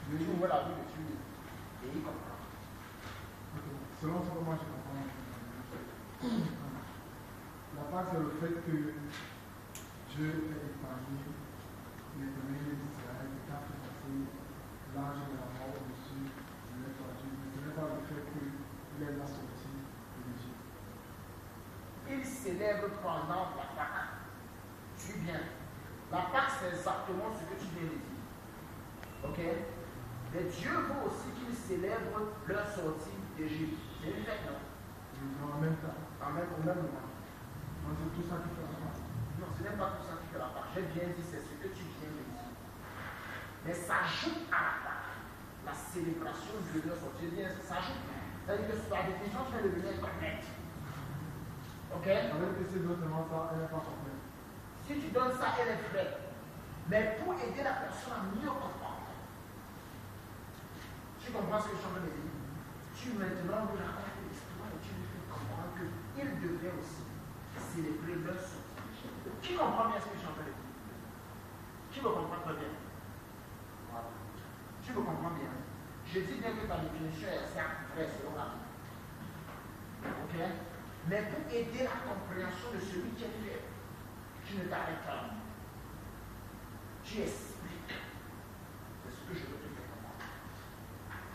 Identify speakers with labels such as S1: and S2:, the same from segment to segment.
S1: Tu ouvres la Bible et tu lis. Et il comprend.
S2: Selon ce que moi je comprends, la Pâque c'est le fait que Dieu est épargné les premiers d'Israël et qu'a fait passer l'âge de la mort au-dessus de l'Évangile. Mais ce n'est pas le fait qu'il est la sortie de l'Égypte.
S1: Il célèbre pendant la Pâque. Suis bien. La Pâque, c'est exactement ce que tu viens de dire. Ok? Mais Dieu veut aussi qu'ils célèbrent leur sortie d'Égypte. C'est une fête, non?
S2: En même temps.
S1: Au même moment.
S2: Donc c'est tout ça qui fait la Pâque.
S1: Non, ce n'est pas tout ça qui fait la Pâque. J'ai bien dit, c'est ce que tu viens de dire. Mais ça ajoute à la Pâque la célébration de leur sortie. Ça ajoute. C'est-à-dire que la définition vient de venir complète. Ok?
S2: Avec ces d'autres noms, ça, elle n'est pas complète.
S1: Si tu donnes ça, elle est vraie. Mais pour aider la personne à mieux comprendre. Tu comprends ce que je suis en train de dire? Tu maintenant lui racontes l'histoire et tu lui fais comprendre qu'il devait aussi célébrer leur sortie. Qui comprend bien ce que je suis en train de dire? Qui me comprend très bien? Voilà. Tu me comprends bien? Je dis bien que ta définition est certes vraie selon la Bible. Ok? Mais pour aider la compréhension de celui qui est fait, tu ne t'arrêtes pas. Tu expliques. C'est ce que je veux te faire comprendre.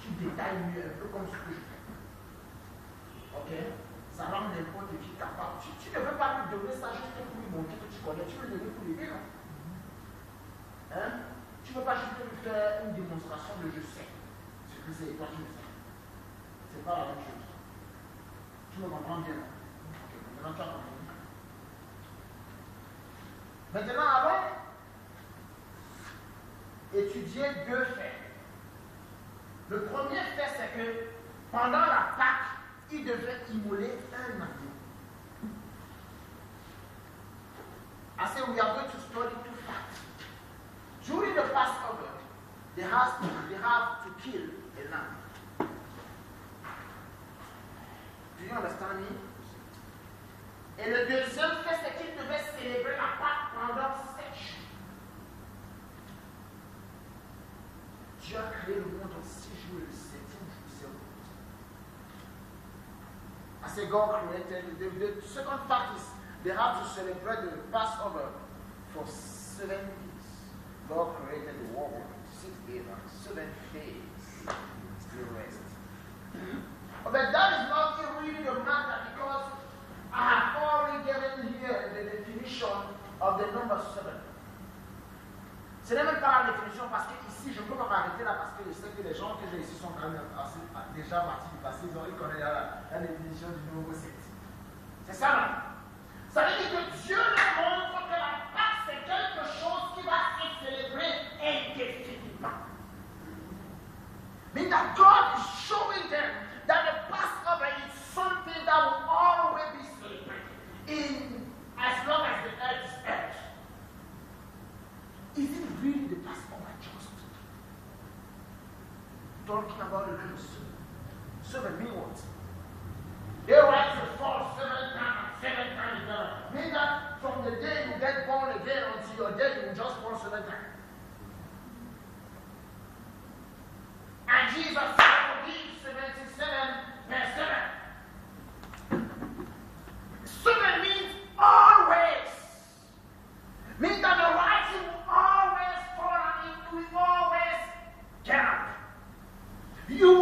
S1: Tu détailles mieux un peu comme ce que je fais. Ok? Ça rend n'importe qui capable. Tu ne veux pas lui donner ça juste pour lui montrer que tu connais. Tu veux le donner pour l'aider, non? Hein? Tu ne veux pas juste lui faire une démonstration de je sais. Ce que c'est toi, tu le sais. C'est pas la même chose. Tu me comprends bien, non? Ok, maintenant tu as compris. Maintenant, allons étudier deux faits. Le premier fait, c'est que pendant la Pâque, il devait immoler un agneau. I say we are going to study two facts. During the Passover, they have to kill a lamb. Do you understand me? Et le deuxième fait, c'est qu'il devait célébrer la Pâque pendant 7 jours. Dieu a créé le monde en 6 jours et le 7e jour, c'est repos. I say God created, the second fact is they have to celebrate the Passover for 7 days. God created the world 6 days and 7 days to rest. But that is not really the matter because I have already given here the definition of the number 7. Ce n'est même pas la définition parce que ici, je ne peux pas m'arrêter là parce que je sais que les gens que j'ai ici sont quand même déjà partis du passé, ils connaissent la définition du nouveau 7. C'est ça, non? Ça veut dire que Dieu nous montre que la Pâque, c'est quelque chose qui va être célébré indéfiniment. Meaning that God is showing them that the Passover is something that will always be celebrated as long as the earth is earth. Is it really the Passover just? Talking about the little son. Seven mean what? They rise and fall 7 times, 7 times. Mean that from the day you get born again until your day you will just fall 7 times. And Jesus said, forgive 77 verse 7. 7 means always. Means that the rising will always fall and it will always get up. You